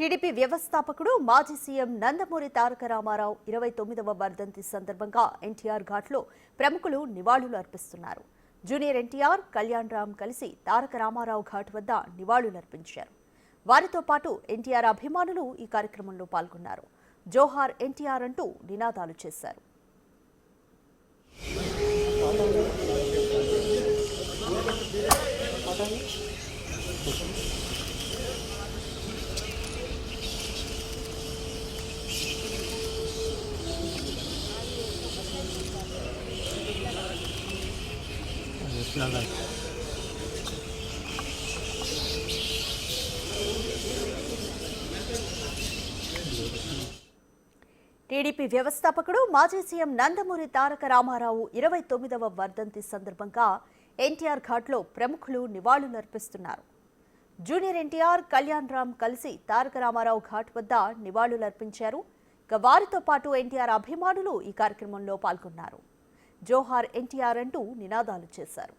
TDP వ్యవస్థాపకుడు మాజీ CM Nandamuri Taraka Ramarao 29వ వర్ధంతి సందర్భంగా ఎన్టీఆర్ ఘాట్లో ప్రముఖులు నివాళులు అర్పిస్తున్నారు. జూనియర్ ఎన్టీఆర్, కళ్యాణ్ రామ్ కలిసి తారక రామారావు ఘాట్ వద్ద నివాళులు అర్పించారు. వారితో పాటు ఎన్టీఆర్ అభిమానులు ఈ కార్యక్రమంలో పాల్గొన్నారు. జోహార్ ఎన్టీఆర్ అంటూ నినాదాలు చేశారు. టీడీపీ వ్యవస్థాపకుడు మాజీ సీఎం నందమూరి తారక రామారావు 29వ వర్ధంతి సందర్భంగా ఎన్టీఆర్ ఘాట్లో ప్రముఖులు నివాళులు అర్పిస్తున్నారు. జూనియర్ ఎన్టీఆర్, కళ్యాణ్ రామ్ కలిసి తారక రామారావు ఘాట్ వద్ద నివాళులు అర్పించారు. వారితో పాటు ఎన్టీఆర్ అభిమానులు ఈ కార్యక్రమంలో పాల్గొన్నారు. జోహార్ ఎన్టీఆర్ అంటూ నినాదాలు చేశారు.